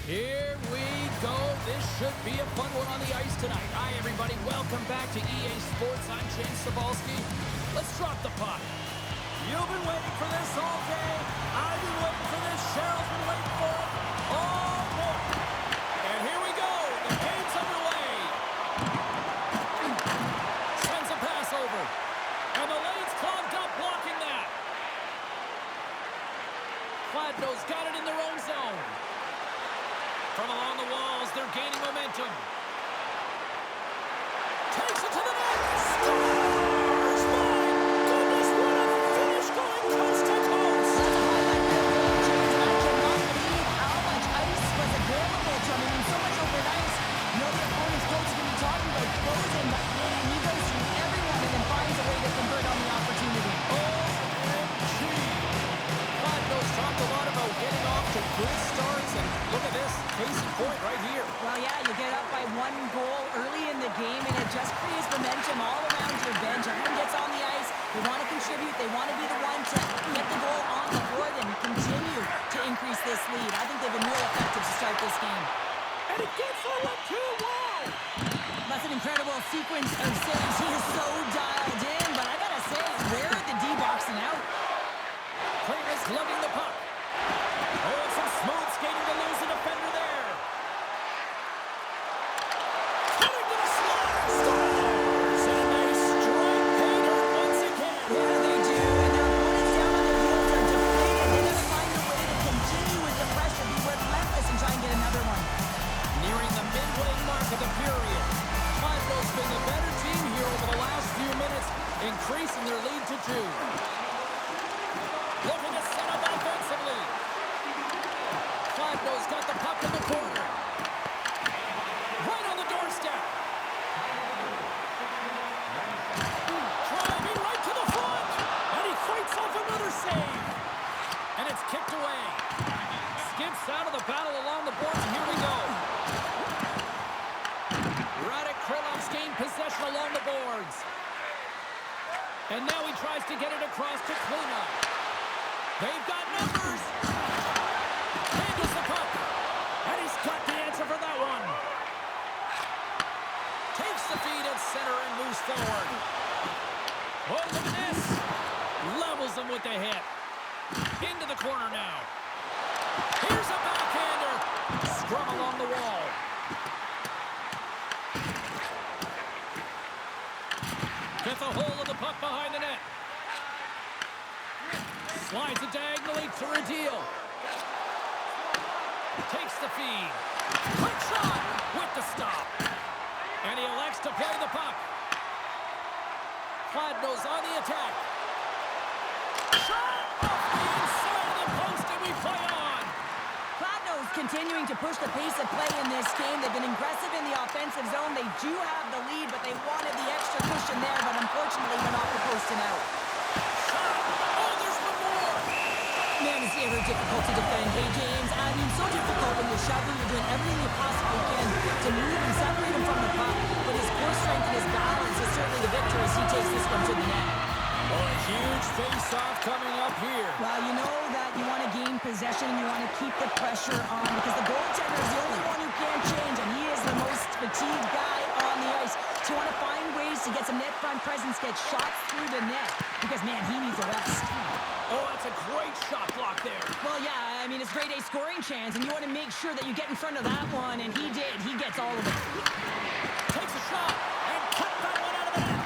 Here we go. This should be a fun one on the ice tonight. Hi, everybody. Welcome back to EA Sports. I'm James Cebulski. Let's drop the puck. You've been waiting for this all day. I've been waiting for this. Cheryl's been waiting for it all morning. And here we go. The game's underway. Sends a pass over. And the lane's clogged up, blocking that. Kladno's got it in their own zone. From along the walls, they're gaining momentum. Takes it to the net. Scores! My goodness, what a finish going coast to coast. That's a highlight reel, James. I cannot believe how much ice was available to him. I mean, so much open ice. You know the opponent's coach is going to be talking about closing, but man, he goes through everyone and then finds a way to convert on the opportunity. OMG! Kladno's talked a lot about getting off to good starts, and look at this. Case in point right here. Well, yeah, you get up by 1 goal early in the game, and it just creates momentum all around your bench. Everyone gets on the ice. They want to contribute. They want to be the one to get the goal on the board and continue to increase this lead. I think they've been real effective to start this game. And it gets on one, too. Wow! That's an incredible sequence of saves. He is so dialed in, but I got to say, where are the D-boxing out? Clayton's lugging the puck. Oh, some smooth skating to lose the defender there. Cutting to the slot. Scores! And they strike pay dirt once again. Yeah, they do, and their opponents down on their heels are deflated. They got to find a way to continue with the pressure, be relentless, and try and get another one. Nearing the midway mark of the period. Kladno's been the better team here over the last few minutes, increasing their lead to 2. Looking to set up offensively. Kladno's got the puck in the corner. Right on the doorstep. Driving right to the front. And he fights off another save. And it's kicked away. Skips out of the battle along the boards, and here we go. Radek Krylov's gained possession along the boards. And now he tries to get it across to Kladno. They've got numbers. Handles the puck. And he's got the answer for that one. Takes the feed at center and moves forward. Oh, look at this. Levels him with the hit. Into the corner now. Here's a backhander. Scrum along the wall. Gets a hold of the puck behind the net. Slides it diagonally to Radil. Takes the feed. Quick shot with the stop. And he elects to play the puck. Kladno's on the attack. Shot off the inside of the post, and we play on. Kladno's continuing to push the pace of play in this game. They've been aggressive in the offensive zone. They do have the lead, but they wanted the extra cushion there, but unfortunately went off the post and out. Man, it's ever difficult to defend. Hey, James, I mean, so difficult when you're shoving, you're doing everything you possibly can to move and separate him from the puck. But his core strength and his balance is certainly the victor as he takes this one to the net. Oh, a huge face-off coming up here. Well, you know that you want to gain possession and you want to keep the pressure on because the goaltender is the only one who can't change, and he is the most fatigued guy on the ice. So you want to find ways to get some net front presence, get shots through the net because, man, he needs a rest. Oh, that's a great shot block there. Well, yeah, I mean, it's grade A scoring chance, and you want to make sure that you get in front of that one, and he did. He gets all of it. Takes a shot and cut that one out of the net.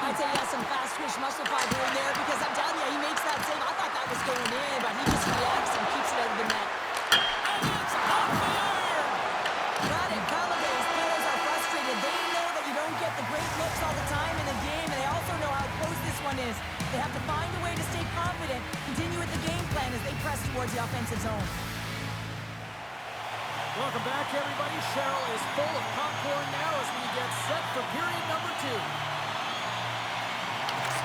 I'd say he has some fast twitch muscle fiber in there because I'm telling you, he makes that save. I thought that was going in, but he just reacts and keeps it out of the net. And it's off the iron. Radek Krylov's players are frustrated. They know that you don't get the great looks all the time in the game, and they also know how close this one is. They have to find a way to stay confident, continue with the game plan as they press towards the offensive zone. Welcome back, everybody. Cheryl is full of popcorn now as we get set for period number 2.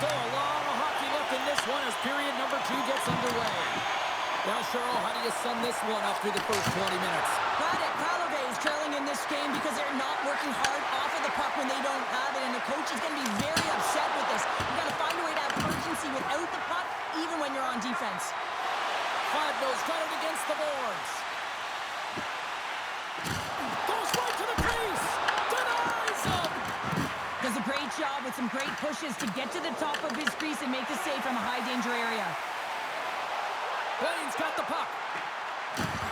Still a lot of hockey left in this one as period number 2 gets underway. Now, Cheryl, how do you sum this one up through the first 20 minutes? Radek Krylo is trailing in this game because they're not working hard off of the puck when they don't have it, and the coach is going to be very upset with this. You've got to find a way to have urgency without the puck, even when you're on defense. Kladno's got it against the boards. great job with some great pushes to get to the top of his crease and make the save from a high-danger area. Blaine's got the puck.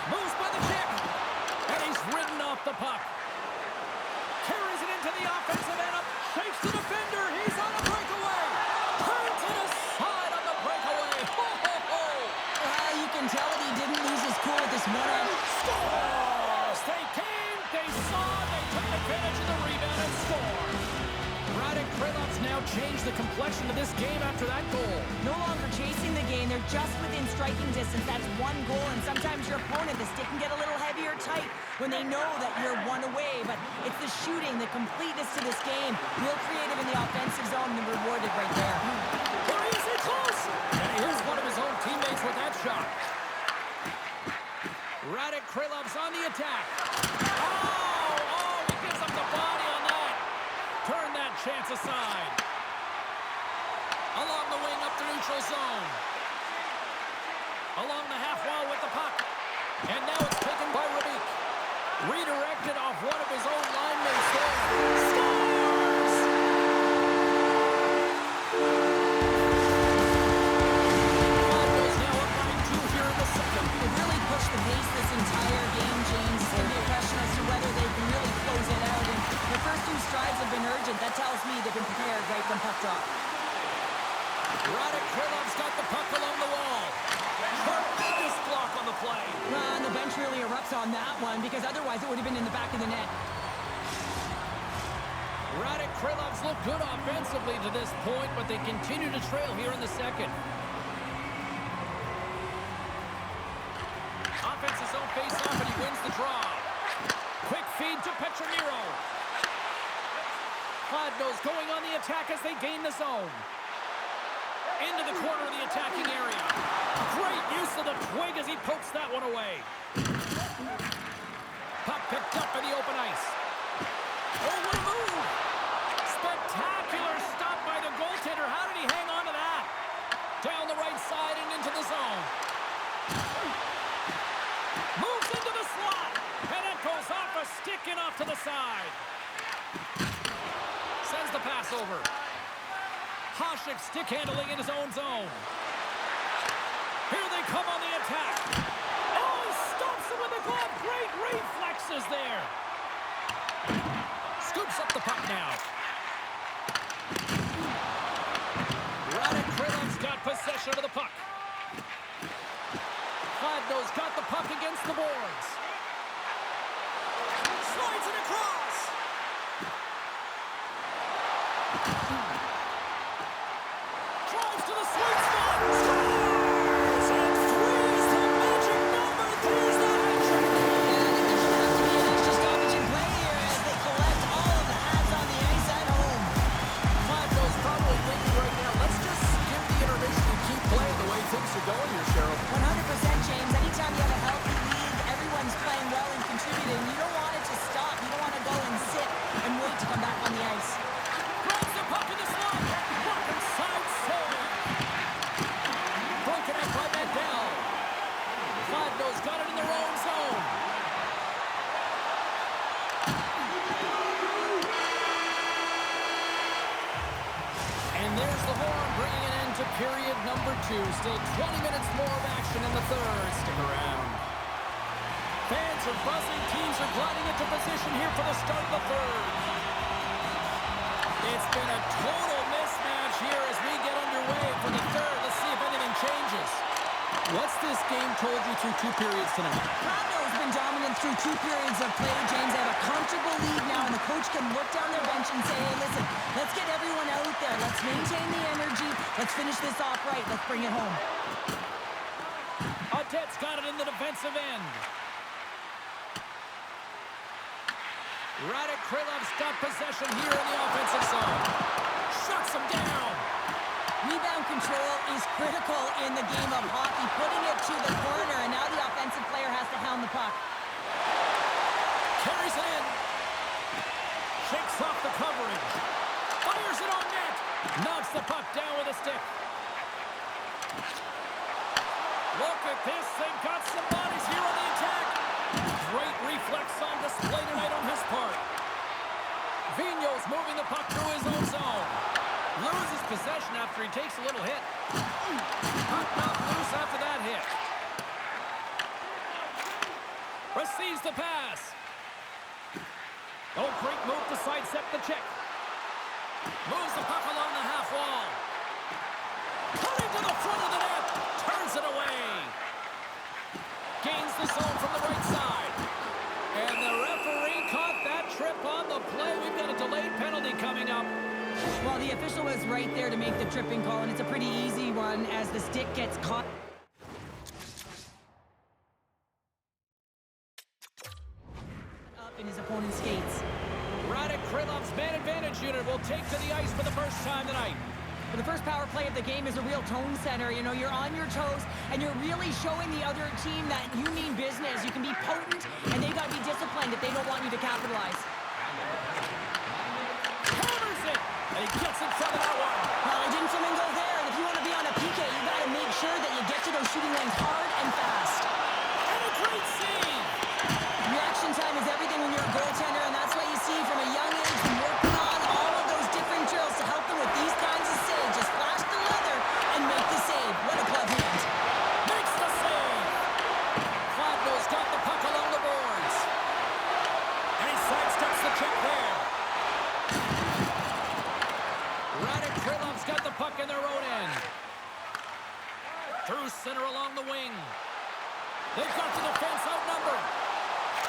Moves by the kick. And he's ridden off the puck. Carries it into the offensive end. Up, shakes the defender. He's on a breakaway. Turns it aside on the breakaway. Ho, ho, ho. You can tell that he didn't lose his cool with this one-on. Scores! They came, they saw, they took advantage of the rebound and scored. Radek Krylov's now changed the complexion of this game after that goal. No longer chasing the game, they're just within striking distance. That's one goal, and sometimes your opponent, the stick can get a little heavier tight when they know that you're one away. But it's the shooting, the completeness to this game. Real creative in the offensive zone and rewarded right there. Where is he close? And here's one of his own teammates with that shot. Radek Krylov's on the attack. Oh, he gives up the body on that. Turn that chance aside. Along the wing up the neutral zone. Along the half wall with the puck. And now it's taken by Rubik. Redirected off one of his own line mates there. Scores! Kladno's now up by 2 here in the second. They really pushed the pace this entire game, James. It's going to be a question as to whether they can really close it out. And the first 2 strides have been urgent. That tells me they've been prepared right from puck drop. Radek Krylov's got the puck along the wall. Tremendous block on the play. And the bench really erupts on that one because otherwise it would have been in the back of the net. Radek Krylov's looked good offensively to this point, but they continue to trail here in the second. Offensive zone face-off, and he wins the draw. Quick feed to Petronero. Kladno's going on the attack as they gain the zone. Into the corner of the attacking area. Great use of the twig as he pokes that one away. Puck picked up in the open ice. Oh, what a move! Spectacular stop by the goaltender. How did he hang on to that? Down the right side and into the zone. Moves into the slot. And it goes off a stick and off to the side. Sends the pass over. Hasek stick handling in his own zone. Here they come on the attack. Oh, he stops it with a glove. Great reflexes there. Scoops up the puck now. Radek Krylov's got possession of the puck. Kladno's got the puck against the boards. Slides it across. Drives to the sweet spot. Scores! And three's the magic number. Three's the hat-trick. Yeah, I think there should have to be an extra stoppage in play here as they collect all of the hats on the ice at home. Kladno's probably thinking right now, let's just skip the intermission and keep playing the way things are going here, Cheryl. 100%, James. Anytime you have a healthy league, everyone's playing well and contributing. You don't want it to stop. You don't want to go and sit and wait to come back on the ice. Drives the puck in the slot. Block inside save. Broken up by Mandel. Kladno's got it in their own zone. And there's the horn bringing an end to period number 2. Still 20 minutes more of action in the third. Stick around. Fans are buzzing. Teams are gliding into position here for the start of the third. It's been a total mismatch here as we get underway for the third. Let's see if anything changes. What's this game told you through 2 periods tonight? Kladno has been dominant through 2 periods of play, James. They have a comfortable lead now, and the coach can look down their bench and say, hey, listen, let's get everyone out there. Let's maintain the energy. Let's finish this off right. Let's bring it home. Audette's got it in the defensive end. Radek Krylov's got possession here in the offensive zone. Shuts him down. Rebound control is critical in the game of hockey. Putting it to the corner, and now the offensive player has to hound the puck. Carries it in. Shakes off the coverage. Fires it on net. Knocks the puck down with a stick. Look at this. They've got some bodies here on the attack. Great reflex on display tonight on his part. Vigneault's moving the puck through his own zone. Loses possession after he takes a little hit. Puck knocked loose after that hit. Receives the pass. Oh, great move to sidestep the check. Moves the puck along the half wall. Coming to the front of the net. Turns it away. Gains the zone from the right side. And the referee caught that trip on the play. We've got a delayed penalty coming up. Well, the official was right there to make the tripping call, and it's a pretty easy one as the stick gets caught up in his opponent's skates. Krilov's man advantage unit will take to the ice for the first time tonight. For the first power play of the game is a real tone setter. You know, you're on your toes, and you're really showing the other team that you mean business. You can be potent, and they've got to be disciplined if they don't want you to capitalize. Hammers it, and he gets in front of that one. Well, it didn't come and go there, and if you want to be on a PK, you got to make sure that you get to those shooting lanes hard and fast. And a great save. Reaction time is everything when you're a goaltender, and that's what you see from a young age from working on all of those different drills to help them with these kinds of saves. Just flash the leather and make the save. What a glove hand. Makes the save. Kladno's got the puck along the boards. And he sidesteps the check there. Krilov's got the puck in their own end. Through center along the wing. They've got the defense outnumbered.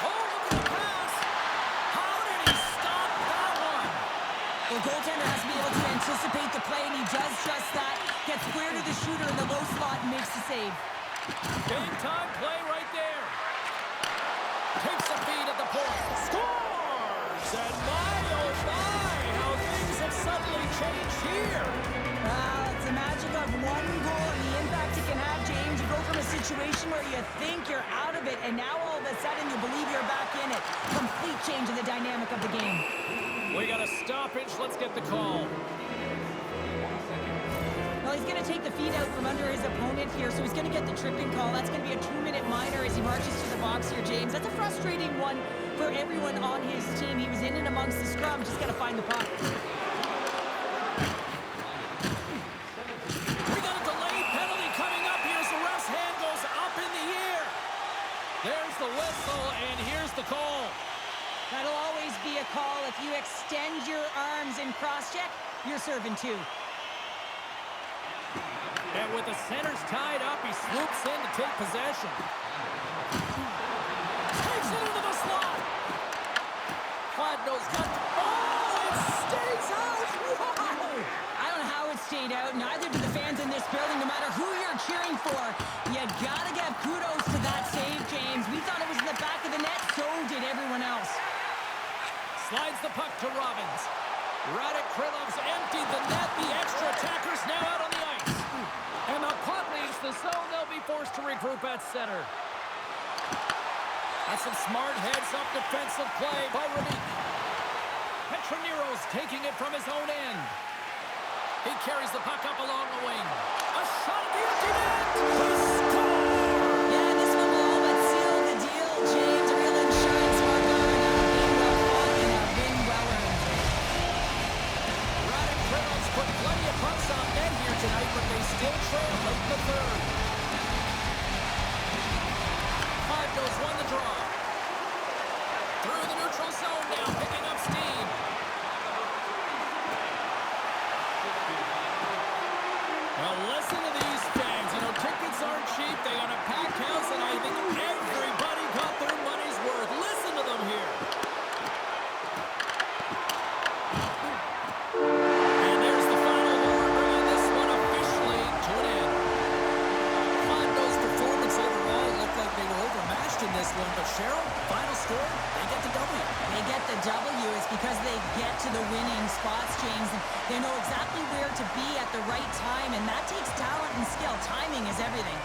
Oh, look at the pass. How did he stop that one? The goaltender has to be able to anticipate the play, and he does just that. Gets square to the shooter in the low slot and makes the save. Big-time play right there. Takes a feed at the point. Scores! And my, oh my, how things have suddenly changed here. It's the magic of one goal and the impact it can have, James. You go from a situation where you think you're out of it, and now all of a sudden you believe you're back in it. Complete change in the dynamic of the game. We got a stoppage. Let's get the call. Well, he's going to take the feed out from under his opponent here, so he's going to get the tripping call. That's going to be a 2-minute minor as he marches to the box here, James. That's a frustrating one for everyone on his team. He was in and amongst the scrum, just got to find the puck. We got a delayed penalty coming up. Here's the ref's hand goes up in the air. There's the whistle, and here's the call. That'll always be a call. If you extend your arms in cross-check, you're serving two. And with the centers tied up, he swoops in to take possession. Takes it into the slot. Kladno's got... Oh, it stays out! Wow! I don't know how it stayed out. Neither do the fans in this building, no matter who you're cheering for. You gotta give kudos to that save, James. We thought it was in the back of the net, so did everyone else. Slides the puck to Robbins. Krilov's emptied the net. The extra attackers now out on the ice. And the puck leaves the zone. They'll be forced to regroup at center. That's some smart heads-up defensive play by Renick. Petroniro's taking it from his own end. He carries the puck up along the wing. A shot at the empty net. He scores! Yeah, this one will all but seal the deal, James. A real insurance marker and a win well fought and a win well earned. Krilov's put plenty of pucks on net here tonight, but they still trail late in the third. Kladno's won the draw. Through the neutral zone now, picking up steam. Well, listen to these fans. You know, tickets aren't cheap. They got a packed house, and I think everybody got their money's worth. Listen to them here. And there's the final horn, bringing this one officially to an end. Kladno's performance overall looked like they were overmatched in this one, but Cheryl, final score, they get the W. They get the W is because they get to the winning spots, James. And they know exactly where to be at the right time, and that takes talent and skill. Timing is everything.